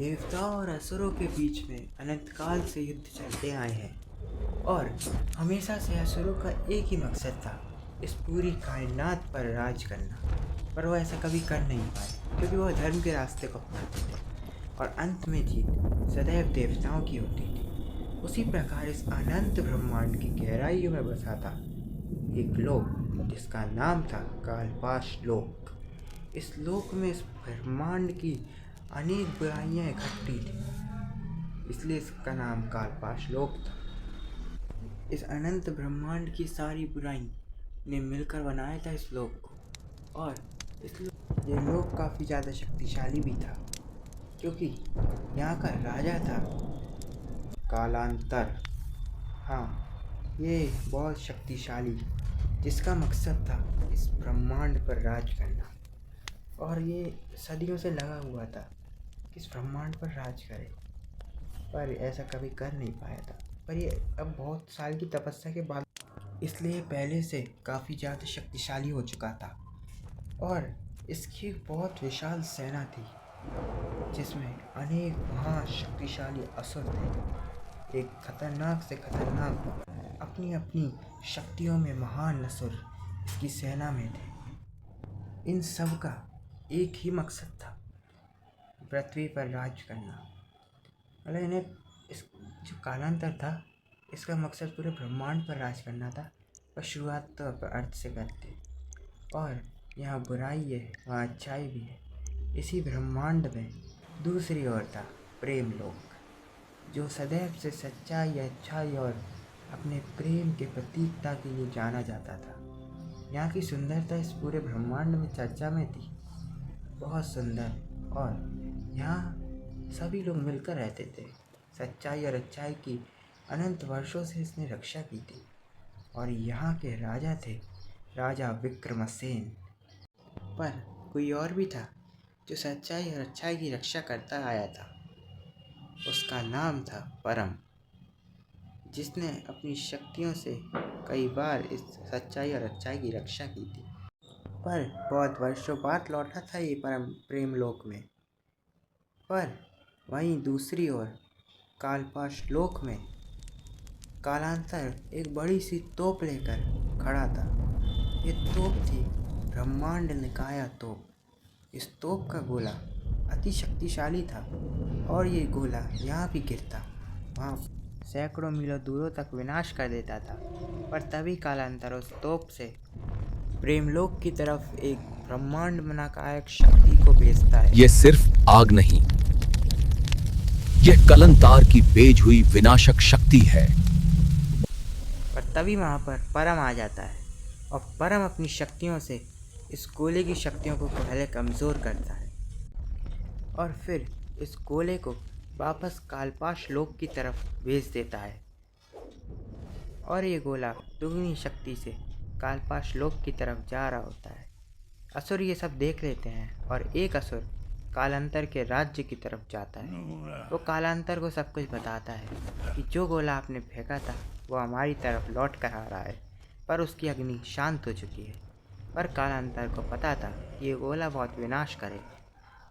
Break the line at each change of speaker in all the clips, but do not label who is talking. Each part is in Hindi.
देवताओं और असुरों के बीच में अनंत काल से युद्ध चलते आए हैं और हमेशा से असुरों का एक ही मकसद था, इस पूरी कायनात पर राज करना। पर वो ऐसा कभी कर नहीं पाए क्योंकि वह धर्म के रास्ते को अपनाते थे और अंत में जीत सदैव देवताओं की होती थी। उसी प्रकार इस अनंत ब्रह्मांड की गहराइयों में बसा था एक लोक जिसका नाम था कालपाश लोक। इस लोक में इस ब्रह्मांड की अनेक बुराइयां इकट्ठी थी, इसलिए इसका नाम कालपाश लोक था। इस अनंत ब्रह्मांड की सारी बुराई ने मिलकर बनाया था इस लोक को, और ये लोक काफ़ी ज़्यादा शक्तिशाली भी था क्योंकि यहाँ का राजा था कालांतर। हाँ, ये बहुत शक्तिशाली, जिसका मकसद था इस ब्रह्मांड पर राज करना, और ये सदियों से लगा हुआ था कि इस ब्रह्मांड पर राज करे, पर ऐसा कभी कर नहीं पाया था। पर ये अब बहुत साल की तपस्या के बाद, इसलिए पहले से काफ़ी ज़्यादा शक्तिशाली हो चुका था और इसकी बहुत विशाल सेना थी जिसमें अनेक महाशक्तिशाली असुर थे। एक खतरनाक से खतरनाक, अपनी अपनी शक्तियों में महान असुर इसकी सेना में थे। इन सब का एक ही मकसद था, पृथ्वी पर राज करना। मतलब इन्हें इस जो कालांतर था, इसका मकसद पूरे ब्रह्मांड पर राज करना था। पर शुरुआत तो अर्थ से करते, और यहाँ बुराई है वहाँ अच्छाई भी है। इसी ब्रह्मांड में दूसरी ओर था प्रेम लोक, जो सदैव से सच्चाई, अच्छाई और अपने प्रेम के प्रतीकता के लिए जाना जाता था। यहाँ की सुंदरता इस पूरे ब्रह्मांड में चर्चा में थी, बहुत सुंदर, और यहाँ सभी लोग मिलकर रहते थे। सच्चाई और अच्छाई की अनंत वर्षों से इसने रक्षा की थी, और यहाँ के राजा थे राजा विक्रमसेन। पर कोई और भी था जो सच्चाई और अच्छाई की रक्षा करता आया था। उसका नाम था परम, जिसने अपनी शक्तियों से कई बार इस सच्चाई और अच्छाई की रक्षा की थी। पर बहुत वर्षों बाद लौटा था ये परम प्रेम लोक में। पर वहीं दूसरी ओर कालपाश लोक में कालांतर एक बड़ी सी तोप लेकर खड़ा था। ये तोप थी ब्रह्मांड निकाया तोप। इस तोप का गोला अति शक्तिशाली था, और ये गोला यहाँ भी गिरता वहाँ सैकड़ों मीलों दूरों तक विनाश कर देता था। पर तभी कालांतर उस तोप से प्रेमलोक की तरफ एक ब्रह्मांड बनाकायक शक्ति को भेजता है।
ये सिर्फ आग नहीं, यह कलंतार की बेज हुई विनाशक शक्ति है।
पर तभी वहाँ पर परम आ जाता है, और परम अपनी शक्तियों से इस गोले की शक्तियों को पहले कमज़ोर करता है, और फिर इस गोले को वापस कालपाश लोक की तरफ भेज देता है, और ये गोला दुगनी शक्ति से कालपाश लोक की तरफ जा रहा होता है। असुर ये सब देख लेते हैं, और एक असुर कालांतर के राज्य की तरफ जाता है। वो कालांतर को सब कुछ बताता है कि जो गोला आपने फेंका था वो हमारी तरफ लौट कर आ रहा है, पर उसकी अग्नि शांत हो चुकी है। पर कालांतर को पता था कि ये गोला बहुत विनाश करेगा,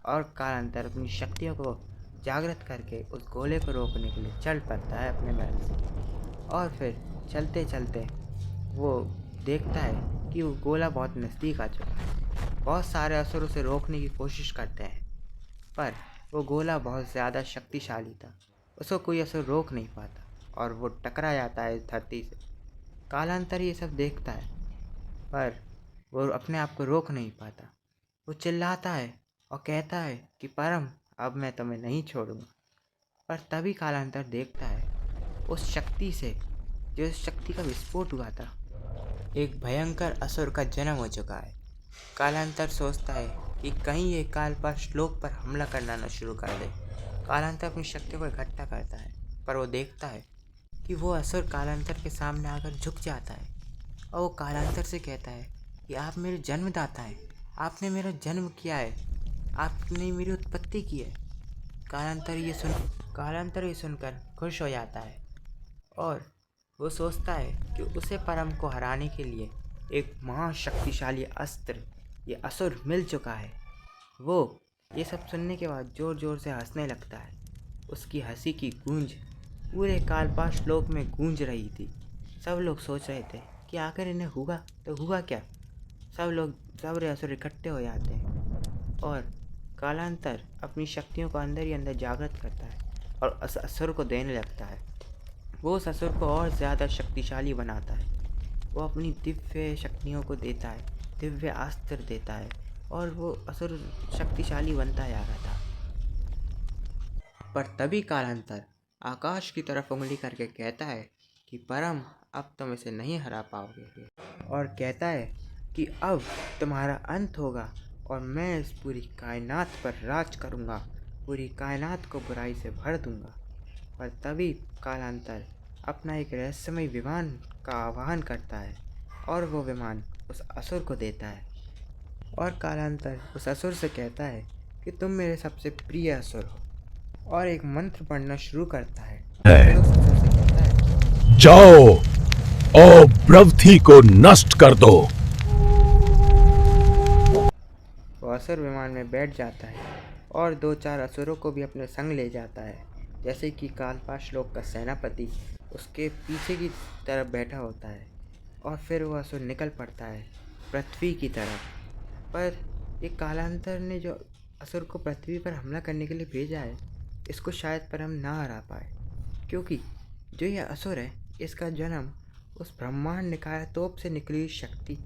और कालांतर अपनी शक्तियों को जागृत करके उस गोले को रोकने के लिए चल पड़ता है अपने महल से। और फिर चलते चलते वो देखता है कि वो गोला बहुत नज़दीक आ चुका है। बहुत सारे असुर उसे रोकने की कोशिश करते हैं, पर वो गोला बहुत ज़्यादा शक्तिशाली था। उसको कोई असुर रोक नहीं पाता, और वो टकरा जाता है इस धरती से। कालांतर ये सब देखता है, पर वो अपने आप को रोक नहीं पाता। वो चिल्लाता है और कहता है कि परम, अब मैं तुम्हें नहीं छोड़ूंगा। पर तभी कालांतर देखता है उस शक्ति से, जो इस शक्ति का विस्फोट हुआ था, एक भयंकर असुर का जन्म हो चुका है। कालांतर सोचता है कि कहीं ये कालपाश लोक पर हमला करना न शुरू कर दे। कालांतर अपनी शक्तियों को इकट्ठा करता है, पर वो देखता है कि वो असुर कालांतर के सामने आकर झुक जाता है, और वो कालांतर से कहता है कि आप मेरे जन्मदाता हैं, आपने मेरा जन्म किया है, आपने मेरी उत्पत्ति की है। कालांतर ये सुनकर खुश हो जाता है, और वो सोचता है कि उसे परम को हराने के लिए एक महाशक्तिशाली अस्त्र ये असुर मिल चुका है। वो ये सब सुनने के बाद जोर जोर से हंसने लगता है। उसकी हंसी की गूंज पूरे कालपाश लोक में गूंज रही थी। सब लोग सोच रहे थे कि आखिर इन्हें हुआ तो हुआ क्या। सब असुर इकट्ठे हो जाते हैं और कालांतर अपनी शक्तियों को अंदर ही अंदर जागृत करता है और उस असुर को देने लगता है। वो उस असुर को और ज़्यादा शक्तिशाली बनाता है। वो अपनी दिव्य शक्तियों को देता है, दिव्य अस्त्र देता है और वो असुर शक्तिशाली बनता जा रहा था। पर तभी कालांतर आकाश की तरफ उंगली करके कहता है कि परम, अब तुम इसे नहीं हरा पाओगे, और कहता है कि अब तुम्हारा अंत होगा और मैं इस पूरी कायनात पर राज करूँगा, पूरी कायनात को बुराई से भर दूँगा। पर तभी कालांतर अपना एक रहस्यमय विमान का आह्वान करता है और वो विमान उस असुर को देता है। और कालांतर उस असुर से कहता है कि तुम मेरे सबसे प्रिय असुर हो, और एक मंत्र पढ़ना शुरू करता है। फिर उस असुर से कहता है,
जाओ और ब्रह्मथी को नष्ट कर दो।
वो असुर विमान में बैठ जाता है और 2-4 असुरों को भी अपने संग ले जाता है। जैसे कि कालपाश लोक का सेनापति उसके पीछे की तरफ बैठा होता है और फिर वो असुर निकल पड़ता है पृथ्वी की तरफ। पर ये कालांतर ने जो असुर को पृथ्वी पर हमला करने के लिए भेजा है, इसको शायद परम ना हरा पाए, क्योंकि जो ये असुर है इसका जन्म उस ब्रह्मांड निकाय तोप से निकली शक्ति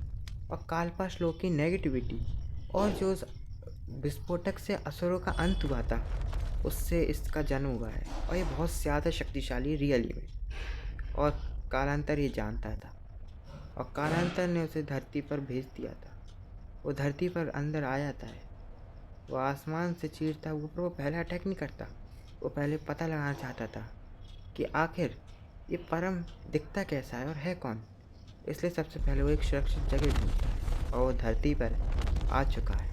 और कालपाश लोक की नेगेटिविटी और जो उस विस्फोटक से असुरों का अंत हुआ था उससे इसका जन्म हुआ है। और ये बहुत ज़्यादा शक्तिशाली रियली में, और कालांतर ये जानता था और कालांतर ने उसे धरती पर भेज दिया था। वो धरती पर अंदर आ जाता है, वो आसमान से चीरता हुआ, पर वो पहले अटैक नहीं करता। वो पहले पता लगाना चाहता था कि आखिर ये परम दिखता कैसा है और है कौन। इसलिए सबसे पहले वो एक सुरक्षित जगह ढूंढता है और वो धरती पर आ चुका है।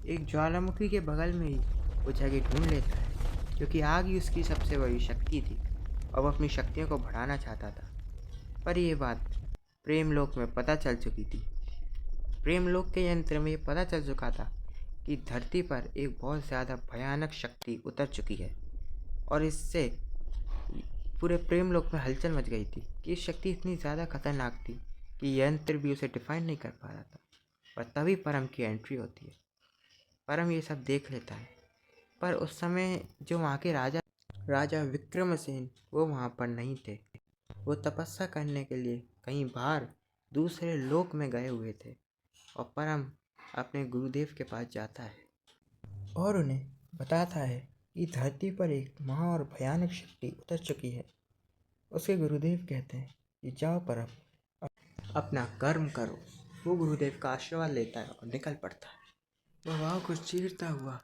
एक ज्वालामुखी के बगल में ही वो जगह ढूंढ लेता है, क्योंकि आग ही उसकी सबसे बड़ी शक्ति थी और वो अपनी शक्तियों को बढ़ाना चाहता था। पर यह बात प्रेमलोक में पता चल चुकी थी। प्रेमलोक के यंत्र में ये पता चल चुका था कि धरती पर एक बहुत ज़्यादा भयानक शक्ति उतर चुकी है और इससे पूरे प्रेमलोक में हलचल मच गई थी कि इस शक्ति इतनी ज़्यादा खतरनाक थी कि यंत्र भी उसे डिफाइन नहीं कर पा रहा था। और तभी परम की एंट्री होती है। परम ये सब देख लेता है, पर उस समय जो वहाँ के राजा विक्रमसेन वो वहाँ पर नहीं थे। वो तपस्या करने के लिए कहीं बाहर दूसरे लोक में गए हुए थे और परम अपने गुरुदेव के पास जाता है और उन्हें बताता है कि धरती पर एक महा और भयानक शक्ति उतर चुकी है। उसके गुरुदेव कहते हैं कि जाओ परम, अपना कर्म करो। वो गुरुदेव का आशीर्वाद लेता है और निकल पड़ता है। वह वाव को चीरता हुआ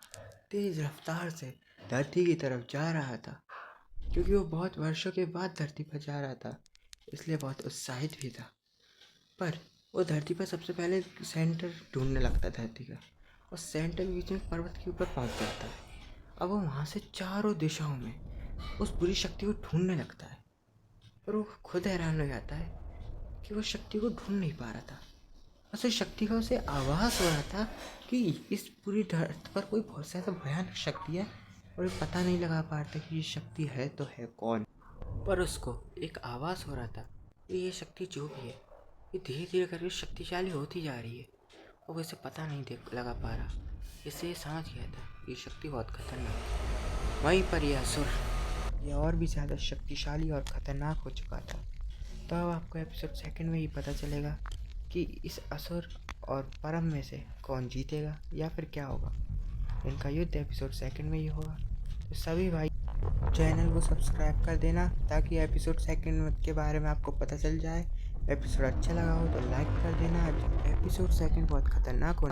तेज रफ्तार से धरती की तरफ जा रहा था, क्योंकि वो बहुत वर्षों के बाद धरती पर जा रहा था, इसलिए बहुत उत्साहित भी था। पर वो धरती पर सबसे पहले सेंटर ढूंढने लगता है धरती का, और सेंटर के बीच में पर्वत के ऊपर पहुंच जाता है। अब वो वहाँ से चारों दिशाओं में उस बुरी शक्ति को ढूंढने लगता है, पर वो खुद हैरान हो जाता है कि वो शक्ति को ढूंढ नहीं पा रहा था। बस उस शक्ति का उसे आभास हो रहा था कि इस पूरी धरती पर कोई बहुत ज़्यादा भयानक शक्ति है, और ये पता नहीं लगा पा रहा था कि ये शक्ति है तो है कौन। पर उसको एक आभास हो रहा था कि ये शक्ति जो भी है ये धीरे धीरे करके शक्तिशाली होती जा रही है, और वो इसे पता नहीं लगा पा रहा। इससे ये समझ गया था ये शक्ति बहुत खतरनाक है। वहीं पर यह असुर ये और भी ज़्यादा शक्तिशाली और ख़तरनाक हो चुका था। तो अब आपको एपिसोड 2 में ही पता चलेगा कि इस असुर और परम में से कौन जीतेगा या फिर क्या होगा। इनका युद्ध एपिसोड 2 में ही होगा। तो सभी भाई चैनल को सब्सक्राइब कर देना, ताकि एपिसोड 2 के बारे में आपको पता चल जाए। एपिसोड अच्छा लगा हो तो लाइक कर देना। एपिसोड 2 बहुत खतरनाक हो